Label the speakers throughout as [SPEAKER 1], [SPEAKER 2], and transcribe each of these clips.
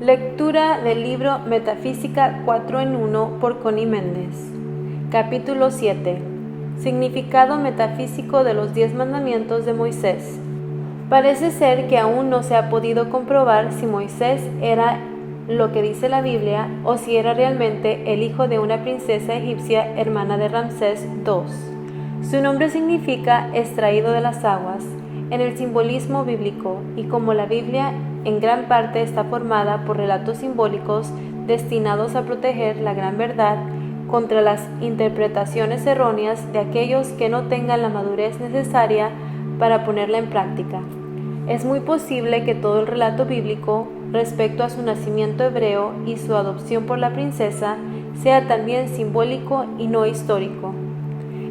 [SPEAKER 1] Lectura del libro Metafísica 4 en 1 por Connie Méndez. Capítulo 7. Significado metafísico de los 10 mandamientos de Moisés. Parece ser que aún no se ha podido comprobar si Moisés era lo que dice la Biblia o si era realmente el hijo de una princesa egipcia hermana de Ramsés II. Su nombre significa extraído de las aguas en el simbolismo bíblico, y como la Biblia en gran parte está formada por relatos simbólicos destinados a proteger la gran verdad contra las interpretaciones erróneas de aquellos que no tengan la madurez necesaria para ponerla en práctica. Es muy posible que todo el relato bíblico respecto a su nacimiento hebreo y su adopción por la princesa sea también simbólico y no histórico.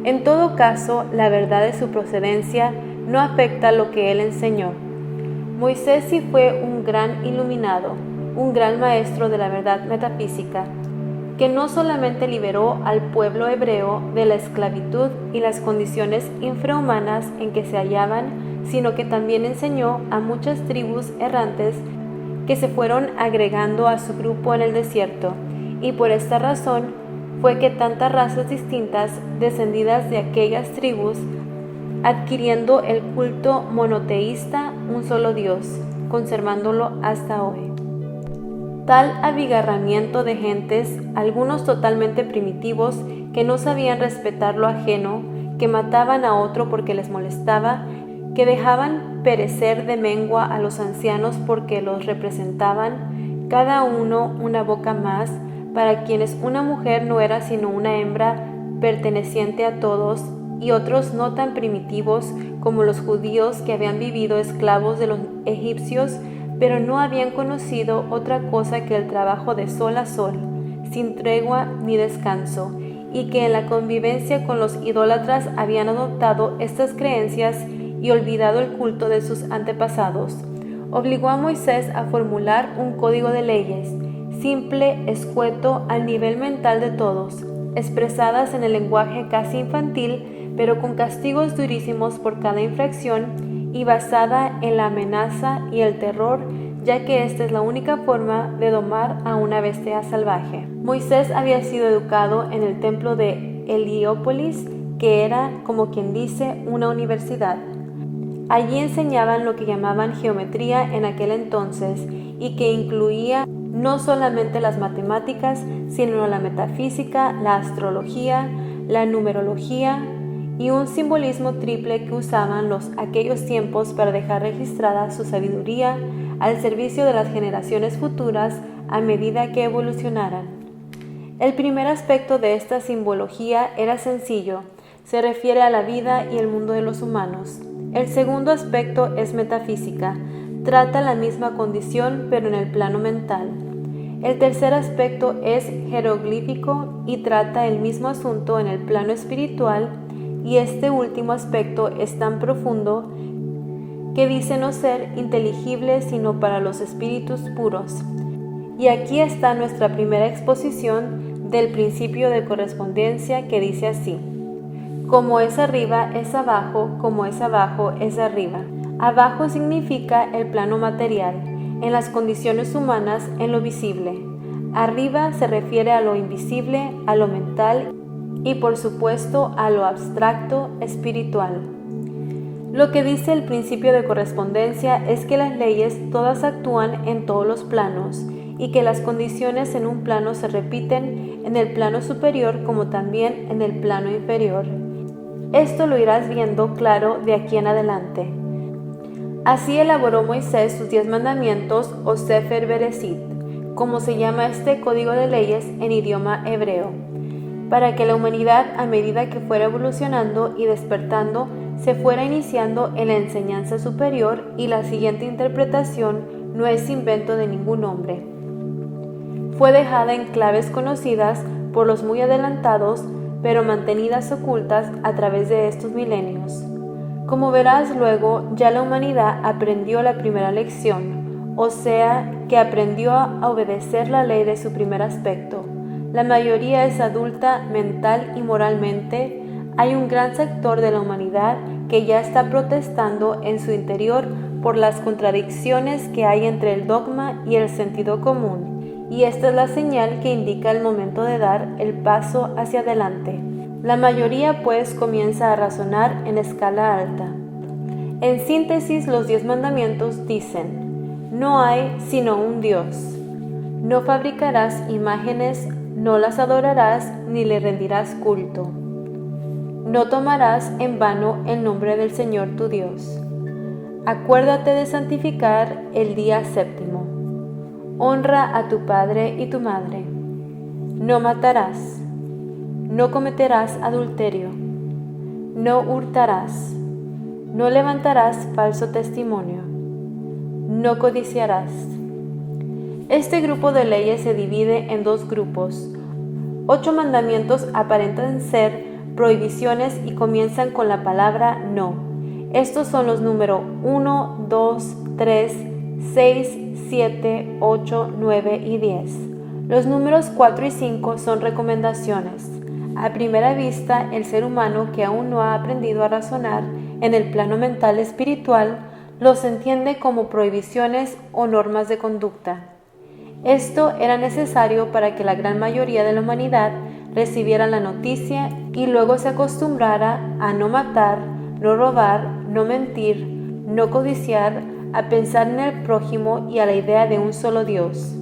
[SPEAKER 1] En todo caso, la verdad de su procedencia no afecta lo que él enseñó. Moisés sí fue un gran iluminado, un gran maestro de la verdad metafísica, que no solamente liberó al pueblo hebreo de la esclavitud y las condiciones infrahumanas en que se hallaban, sino que también enseñó a muchas tribus errantes que se fueron agregando a su grupo en el desierto, y por esta razón fue que tantas razas distintas descendidas de aquellas tribus, adquiriendo el culto monoteísta, un solo Dios, conservándolo hasta hoy. Tal abigarramiento de gentes, algunos totalmente primitivos, que no sabían respetar lo ajeno, que mataban a otro porque les molestaba, que dejaban perecer de mengua a los ancianos porque los representaban, cada uno una boca más, para quienes una mujer no era sino una hembra perteneciente a todos, y otros no tan primitivos como los judíos que habían vivido esclavos de los egipcios, pero no habían conocido otra cosa que el trabajo de sol a sol, sin tregua ni descanso, y que en la convivencia con los idólatras habían adoptado estas creencias y olvidado el culto de sus antepasados. Obligó a Moisés a formular un código de leyes, simple, escueto, al nivel mental de todos, expresadas en el lenguaje casi infantil, pero con castigos durísimos por cada infracción y basada en la amenaza y el terror, ya que esta es la única forma de domar a una bestia salvaje. Moisés había sido educado en el templo de Heliópolis, que era, como quien dice, una universidad. Allí enseñaban lo que llamaban geometría en aquel entonces, y que incluía no solamente las matemáticas, sino la metafísica, la astrología, la numerología y un simbolismo triple que usaban aquellos tiempos para dejar registrada su sabiduría al servicio de las generaciones futuras a medida que evolucionaran. El primer aspecto de esta simbología era sencillo, se refiere a la vida y el mundo de los humanos. El segundo aspecto es metafísica, trata la misma condición pero en el plano mental. El tercer aspecto es jeroglífico y trata el mismo asunto en el plano espiritual, y este último aspecto es tan profundo que dice no ser inteligible sino para los espíritus puros. Y aquí está nuestra primera exposición del principio de correspondencia, que dice así: como es arriba es abajo, como es abajo es arriba. Abajo significa el plano material, en las condiciones humanas, en lo visible. Arriba se refiere a lo invisible, a lo mental y por supuesto a lo abstracto, espiritual. Lo que dice el principio de correspondencia es que las leyes todas actúan en todos los planos y que las condiciones en un plano se repiten en el plano superior como también en el plano inferior. Esto lo irás viendo claro de aquí en adelante. Así elaboró Moisés sus 10 mandamientos o Sefer Bereshit, como se llama este código de leyes en idioma hebreo, para que la humanidad, a medida que fuera evolucionando y despertando, se fuera iniciando en la enseñanza superior, y la siguiente interpretación no es invento de ningún hombre. Fue dejada en claves conocidas por los muy adelantados, pero mantenidas ocultas a través de estos milenios. Como verás luego, ya la humanidad aprendió la primera lección, o sea, que aprendió a obedecer la ley de su primer aspecto. La mayoría es adulta mental y moralmente. Hay un gran sector de la humanidad que ya está protestando en su interior por las contradicciones que hay entre el dogma y el sentido común, y esta es la señal que indica el momento de dar el paso hacia adelante. La mayoría pues comienza a razonar en escala alta. En síntesis, los 10 mandamientos dicen: no hay sino un Dios. No fabricarás imágenes, no las adorarás ni le rendirás culto. No tomarás en vano el nombre del Señor tu Dios. Acuérdate de santificar el día séptimo. Honra a tu padre y tu madre. No matarás. No cometerás adulterio. No hurtarás. No levantarás falso testimonio. No codiciarás. Este grupo de leyes se divide en 2 grupos. 8 mandamientos aparentan ser prohibiciones y comienzan con la palabra no. Estos son los números 1, 2, 3, 6, 7, 8, 9 y 10. Los números 4 y 5 son recomendaciones. A primera vista, el ser humano que aún no ha aprendido a razonar en el plano mental espiritual los entiende como prohibiciones o normas de conducta. Esto era necesario para que la gran mayoría de la humanidad recibiera la noticia y luego se acostumbrara a no matar, no robar, no mentir, no codiciar, a pensar en el prójimo y a la idea de un solo Dios.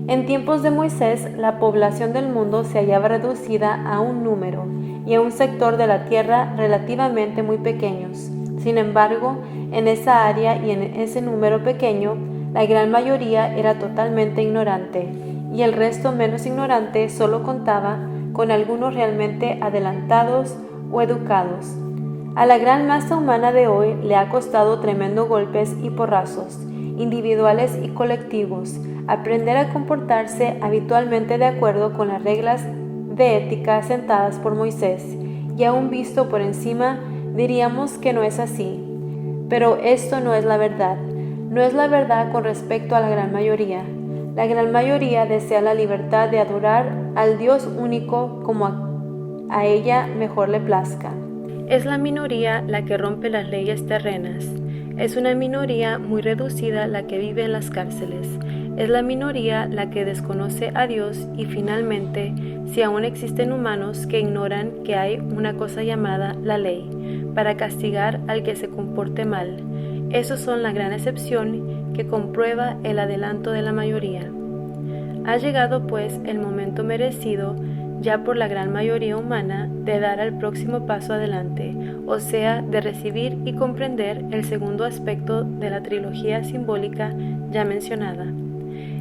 [SPEAKER 1] En tiempos de Moisés, la población del mundo se hallaba reducida a un número y a un sector de la tierra relativamente muy pequeños. Sin embargo, en esa área y en ese número pequeño, la gran mayoría era totalmente ignorante, y el resto menos ignorante solo contaba con algunos realmente adelantados o educados. A la gran masa humana de hoy le ha costado tremendos golpes y porrazos, individuales y colectivos, aprender a comportarse habitualmente de acuerdo con las reglas de ética sentadas por Moisés, y aún visto por encima, diríamos que no es así. Pero esto no es la verdad. No es la verdad con respecto a la gran mayoría. La gran mayoría desea la libertad de adorar al Dios único como a ella mejor le plazca. Es la minoría la que rompe las leyes terrenas. Es una minoría muy reducida la que vive en las cárceles. Es la minoría la que desconoce a Dios y finalmente, si aún existen humanos que ignoran que hay una cosa llamada la ley, para castigar al que se comporte mal. Esos son la gran excepción que comprueba el adelanto de la mayoría. Ha llegado pues el momento merecido ya por la gran mayoría humana de dar el próximo paso adelante, o sea, de recibir y comprender el segundo aspecto de la trilogía simbólica ya mencionada,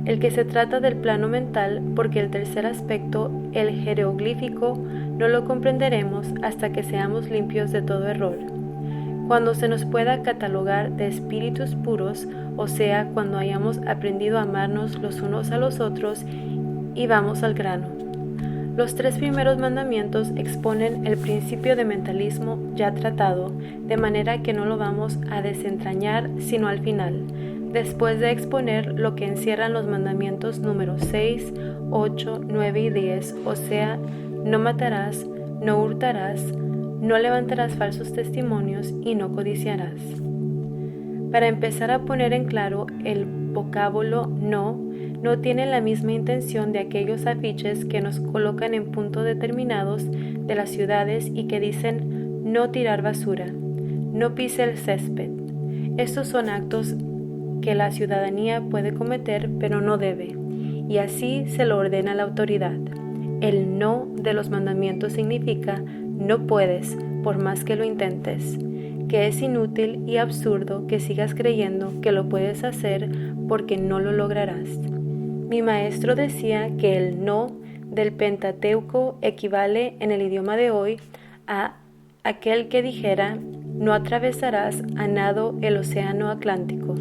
[SPEAKER 1] el que se trata del plano mental, porque el tercer aspecto, el jeroglífico, no lo comprenderemos hasta que seamos limpios de todo error. Cuando se nos pueda catalogar de espíritus puros, o sea, cuando hayamos aprendido a amarnos los unos a los otros, y vamos al grano. Los 3 primeros mandamientos exponen el principio de mentalismo ya tratado, de manera que no lo vamos a desentrañar sino al final, después de exponer lo que encierran los mandamientos números 6, 8, 9 y 10, o sea, no matarás, no hurtarás, no levantarás falsos testimonios y no codiciarás. Para empezar a poner en claro, el vocábulo no tiene la misma intención de aquellos afiches que nos colocan en puntos determinados de las ciudades y que dicen no tirar basura, no pise el césped. Estos son actos que la ciudadanía puede cometer pero no debe, y así se lo ordena la autoridad. El no de los mandamientos significa no puedes por más que lo intentes, que es inútil y absurdo que sigas creyendo que lo puedes hacer porque no lo lograrás. Mi maestro decía que el no del Pentateuco equivale en el idioma de hoy a aquel que dijera no atravesarás a nado el océano Atlántico.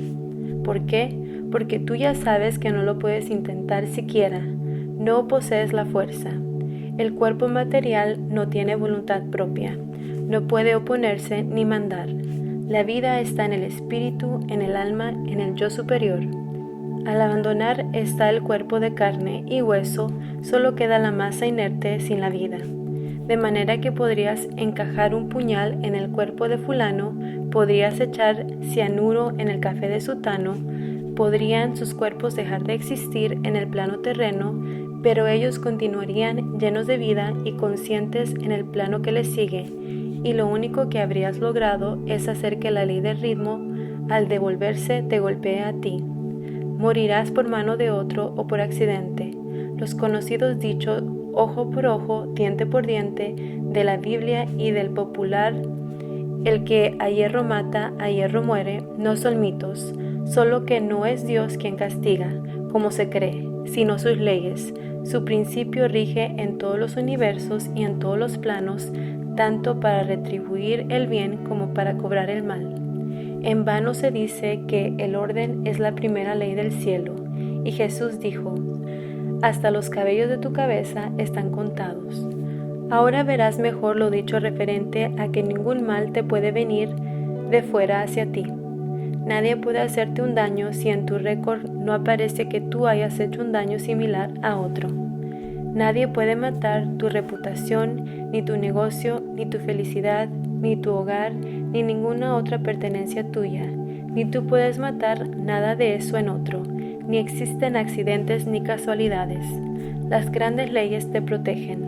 [SPEAKER 1] ¿Por qué? Porque tú ya sabes que no lo puedes intentar siquiera, no posees la fuerza. El cuerpo material no tiene voluntad propia, no puede oponerse ni mandar. La vida está en el espíritu, en el alma, en el yo superior. Al abandonar está el cuerpo de carne y hueso, solo queda la masa inerte sin la vida. De manera que podrías encajar un puñal en el cuerpo de fulano, podrías echar cianuro en el café de sutano, podrían sus cuerpos dejar de existir en el plano terreno, pero ellos continuarían llenos de vida y conscientes en el plano que les sigue, y lo único que habrías logrado es hacer que la ley del ritmo, al devolverse, te golpee a ti. Morirás por mano de otro o por accidente. Los conocidos dichos ojo por ojo, diente por diente, de la Biblia y del popular, el que a hierro mata, a hierro muere, no son mitos, solo que no es Dios quien castiga, como se cree, sino sus leyes. Su principio rige en todos los universos y en todos los planos, tanto para retribuir el bien como para cobrar el mal. En vano se dice que el orden es la primera ley del cielo, y Jesús dijo: hasta los cabellos de tu cabeza están contados. Ahora verás mejor lo dicho referente a que ningún mal te puede venir de fuera hacia ti. Nadie puede hacerte un daño si en tu récord no aparece que tú hayas hecho un daño similar a otro. Nadie puede matar tu reputación, ni tu negocio, ni tu felicidad, ni tu hogar, ni ninguna otra pertenencia tuya, ni tú puedes matar nada de eso en otro. Ni existen accidentes ni casualidades. Las grandes leyes te protegen.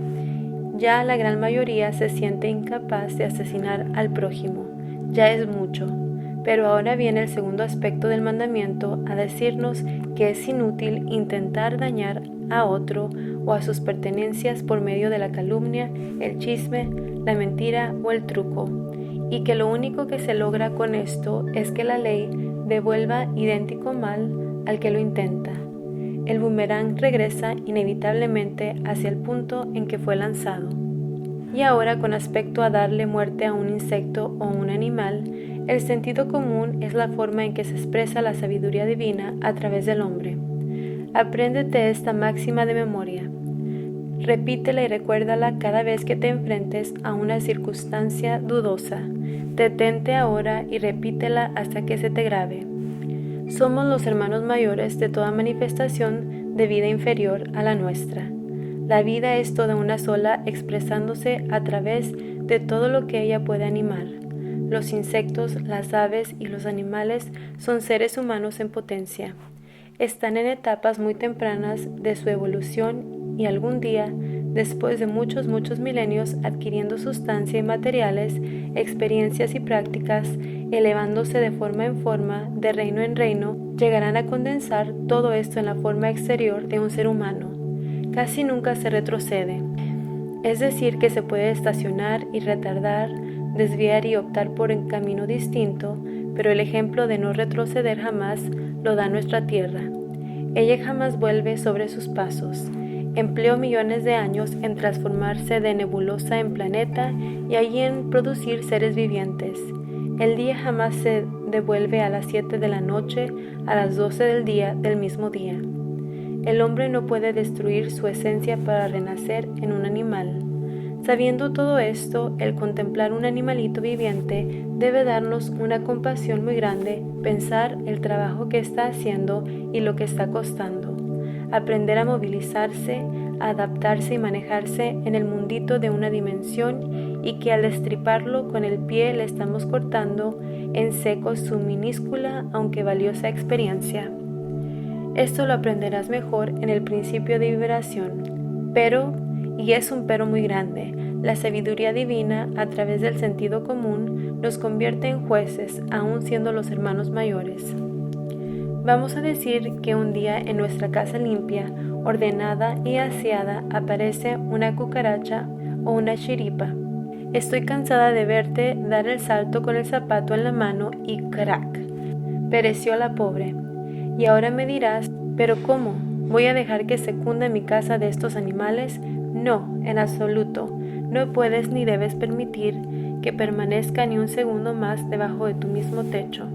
[SPEAKER 1] Ya la gran mayoría se siente incapaz de asesinar al prójimo. Ya es mucho. Pero ahora viene el segundo aspecto del mandamiento a decirnos que es inútil intentar dañar a otro o a sus pertenencias por medio de la calumnia, el chisme, la mentira o el truco, y que lo único que se logra con esto es que la ley devuelva idéntico mal al que lo intenta. El boomerang regresa inevitablemente hacia el punto en que fue lanzado. Y ahora, con respecto a darle muerte a un insecto o un animal, el sentido común es la forma en que se expresa la sabiduría divina a través del hombre. Apréndete esta máxima de memoria. Repítela y recuérdala cada vez que te enfrentes a una circunstancia dudosa. Detente ahora y repítela hasta que se te grabe. Somos los hermanos mayores de toda manifestación de vida inferior a la nuestra. La vida es toda una sola, expresándose a través de todo lo que ella puede animar. Los insectos, las aves y los animales son seres humanos en potencia. Están en etapas muy tempranas de su evolución y algún día, después de muchos milenios adquiriendo sustancia y materiales, experiencias y prácticas, elevándose de forma en forma, de reino en reino, llegarán a condensar todo esto en la forma exterior de un ser humano. Casi nunca se retrocede, es decir, que se puede estacionar y retardar, desviar y optar por un camino distinto, pero el ejemplo de no retroceder jamás lo da nuestra Tierra. Ella jamás vuelve sobre sus pasos. Empleó millones de años en transformarse de nebulosa en planeta y allí en producir seres vivientes. El día jamás se devuelve a las 7 de la noche, a las 12 del día del mismo día. El hombre no puede destruir su esencia para renacer en un animal. Sabiendo todo esto, el contemplar un animalito viviente debe darnos una compasión muy grande, pensar el trabajo que está haciendo y lo que está costando. Aprender a movilizarse, a adaptarse y manejarse en el mundito de una dimensión y que al destriparlo con el pie le estamos cortando en seco su minúscula aunque valiosa experiencia. Esto lo aprenderás mejor en el principio de vibración. Pero, y es un pero muy grande, la sabiduría divina a través del sentido común nos convierte en jueces aún siendo los hermanos mayores. Vamos a decir que un día en nuestra casa limpia, ordenada y aseada aparece una cucaracha o una chiripa. Estoy cansada de verte dar el salto con el zapato en la mano y ¡crack! Pereció la pobre. Y ahora me dirás, ¿pero cómo? ¿Voy a dejar que se cunda mi casa de estos animales? No, en absoluto. No puedes ni debes permitir que permanezca ni un segundo más debajo de tu mismo techo.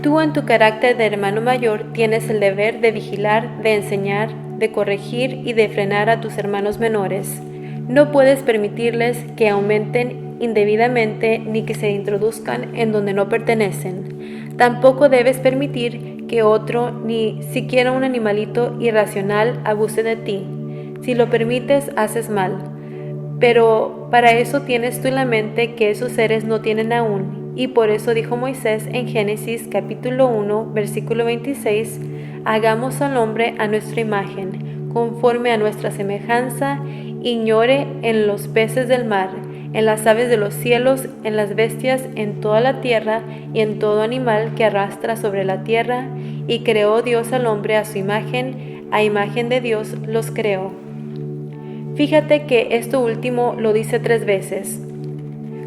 [SPEAKER 1] Tú en tu carácter de hermano mayor tienes el deber de vigilar, de enseñar, de corregir y de frenar a tus hermanos menores. No puedes permitirles que aumenten indebidamente ni que se introduzcan en donde no pertenecen. Tampoco debes permitir que otro, ni siquiera un animalito irracional, abuse de ti. Si lo permites, haces mal. Pero para eso tienes tú en la mente que esos seres no tienen aún, y por eso dijo Moisés en Génesis capítulo 1, versículo 26, hagamos al hombre a nuestra imagen, conforme a nuestra semejanza, y ñore en los peces del mar, en las aves de los cielos, en las bestias, en toda la tierra, y en todo animal que arrastra sobre la tierra. Y creó Dios al hombre a su imagen, a imagen de Dios los creó. Fíjate que esto último lo dice 3 veces.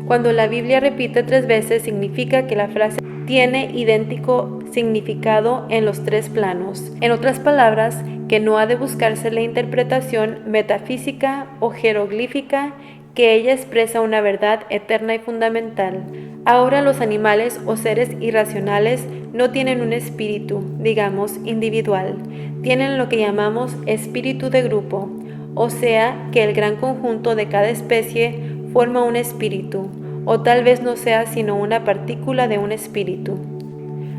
[SPEAKER 1] Cuando la Biblia repite 3 veces, significa que la frase tiene idéntico significado en los 3 planos. En otras palabras, que no ha de buscarse la interpretación metafísica o jeroglífica, que ella expresa una verdad eterna y fundamental. Ahora los animales o seres irracionales no tienen un espíritu, digamos, individual. Tienen lo que llamamos espíritu de grupo, o sea, que el gran conjunto de cada especie forma un espíritu, o tal vez no sea sino una partícula de un espíritu.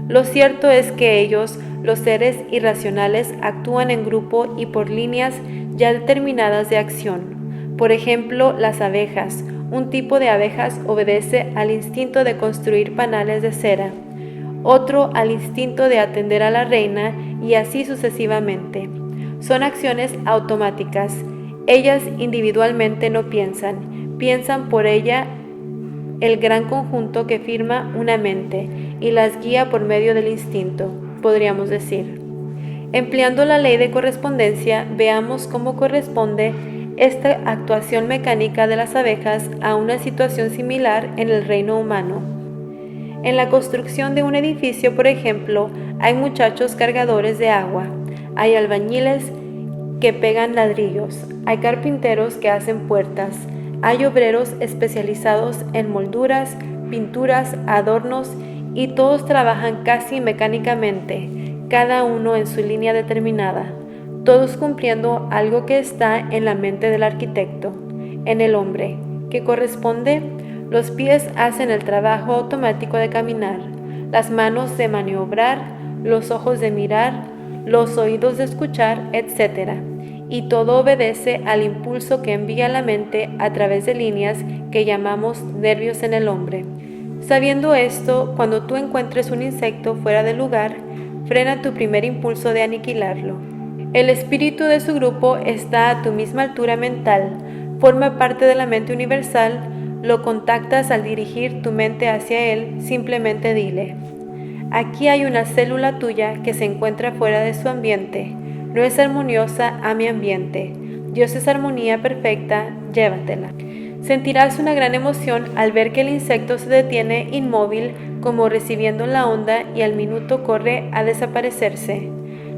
[SPEAKER 1] Lo cierto es que ellos, los seres irracionales, actúan en grupo y por líneas ya determinadas de acción. Por ejemplo, las abejas. Un tipo de abejas obedece al instinto de construir panales de cera, otro al instinto de atender a la reina y así sucesivamente. Son acciones automáticas. Ellas individualmente no piensan por ella el gran conjunto que firma una mente y las guía por medio del instinto, podríamos decir. Empleando la ley de correspondencia, veamos cómo corresponde esta actuación mecánica de las abejas a una situación similar en el reino humano. En la construcción de un edificio, por ejemplo, hay muchachos cargadores de agua, hay albañiles que pegan ladrillos, hay carpinteros que hacen puertas, hay obreros especializados en molduras, pinturas, adornos, y todos trabajan casi mecánicamente, cada uno en su línea determinada, todos cumpliendo algo que está en la mente del arquitecto, en el hombre, que corresponde. Los pies hacen el trabajo automático de caminar, las manos de maniobrar, los ojos de mirar, los oídos de escuchar, etc. Y todo obedece al impulso que envía la mente a través de líneas que llamamos nervios en el hombre. Sabiendo esto, cuando tú encuentres un insecto fuera de lugar, frena tu primer impulso de aniquilarlo. El espíritu de su grupo está a tu misma altura mental, forma parte de la mente universal, lo contactas al dirigir tu mente hacia él, simplemente dile: aquí hay una célula tuya que se encuentra fuera de su ambiente, no es armoniosa a mi ambiente, Dios es armonía perfecta, llévatela. Sentirás una gran emoción al ver que el insecto se detiene inmóvil como recibiendo la onda y al minuto corre a desaparecerse.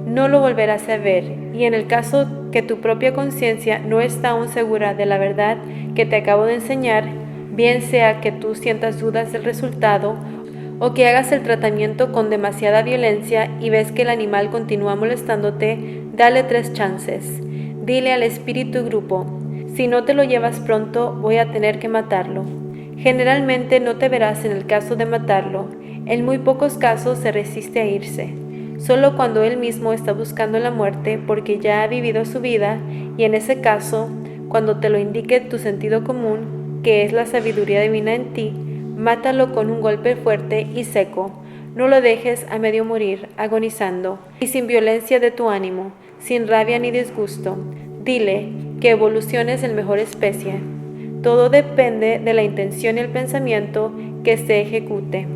[SPEAKER 1] No lo volverás a ver, y en el caso que tu propia conciencia no está aún segura de la verdad que te acabo de enseñar, bien sea que tú sientas dudas del resultado o que hagas el tratamiento con demasiada violencia y ves que el animal continúa molestándote, dale 3 chances. Dile al espíritu grupo: si no te lo llevas pronto, voy a tener que matarlo. Generalmente no te verás en el caso de matarlo. En muy pocos casos se resiste a irse. Solo cuando él mismo está buscando la muerte porque ya ha vivido su vida, y en ese caso, cuando te lo indique tu sentido común, que es la sabiduría divina en ti, mátalo con un golpe fuerte y seco. No lo dejes a medio morir, agonizando, y sin violencia de tu ánimo, sin rabia ni disgusto. Dile que evolución es el mejor especie. Todo depende de la intención y el pensamiento que se ejecute.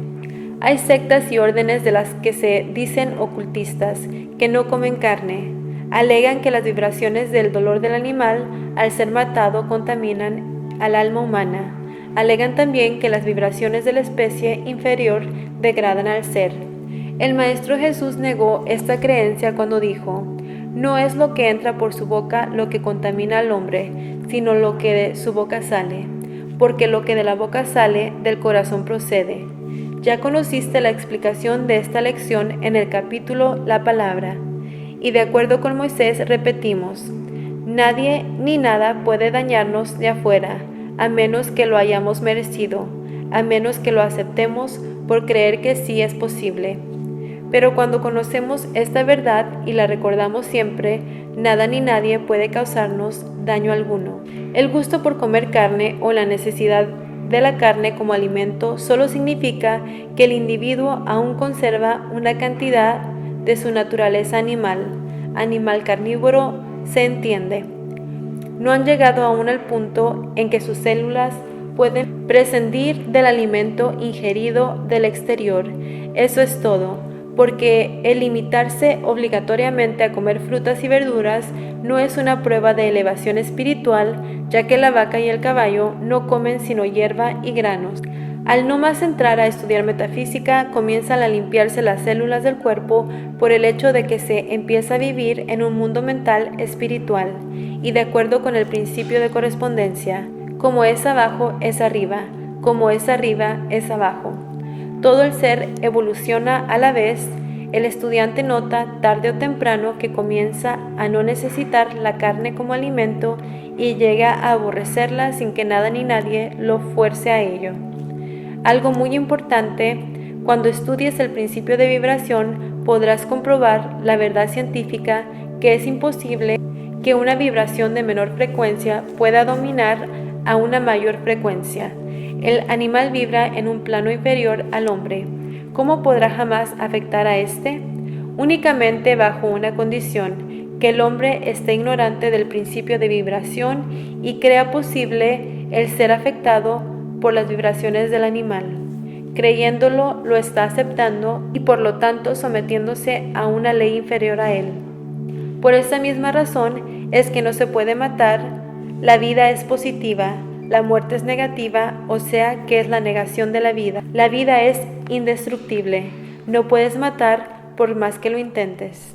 [SPEAKER 1] Hay sectas y órdenes de las que se dicen ocultistas, que no comen carne. Alegan que las vibraciones del dolor del animal al ser matado contaminan al alma humana. Alegan también que las vibraciones de la especie inferior degradan al ser. El Maestro Jesús negó esta creencia cuando dijo: no es lo que entra por su boca lo que contamina al hombre, sino lo que de su boca sale, porque lo que de la boca sale, del corazón procede. Ya conociste la explicación de esta lección en el capítulo La Palabra, y de acuerdo con Moisés repetimos: nadie ni nada puede dañarnos de afuera, a menos que lo hayamos merecido, a menos que lo aceptemos por creer que sí es posible. Pero cuando conocemos esta verdad y la recordamos siempre, nada ni nadie puede causarnos daño alguno. El gusto por comer carne o la necesidad de la carne como alimento solo significa que el individuo aún conserva una cantidad de su naturaleza animal carnívoro, se entiende. No han llegado aún al punto en que sus células pueden prescindir del alimento ingerido del exterior. Eso es todo, porque el limitarse obligatoriamente a comer frutas y verduras no es una prueba de elevación espiritual, ya que la vaca y el caballo no comen sino hierba y granos. Al no más entrar a estudiar metafísica, comienzan a limpiarse las células del cuerpo por el hecho de que se empieza a vivir en un mundo mental espiritual, y de acuerdo con el principio de correspondencia, como es abajo es arriba, como es arriba es abajo. Todo el ser evoluciona a la vez. El estudiante nota tarde o temprano que comienza a no necesitar la carne como alimento y llega a aborrecerla sin que nada ni nadie lo fuerce a ello. Algo muy importante, cuando estudies el principio de vibración, podrás comprobar la verdad científica que es imposible que una vibración de menor frecuencia pueda dominar a una mayor frecuencia. El animal vibra en un plano inferior al hombre. ¿Cómo podrá jamás afectar a éste? Únicamente bajo una condición, que el hombre esté ignorante del principio de vibración y crea posible el ser afectado por las vibraciones del animal. Creyéndolo, lo está aceptando y por lo tanto sometiéndose a una ley inferior a él. Por esa misma razón es que no se puede matar. La vida es positiva, la muerte es negativa, o sea que es la negación de la vida. La vida es indestructible, no puedes matar por más que lo intentes.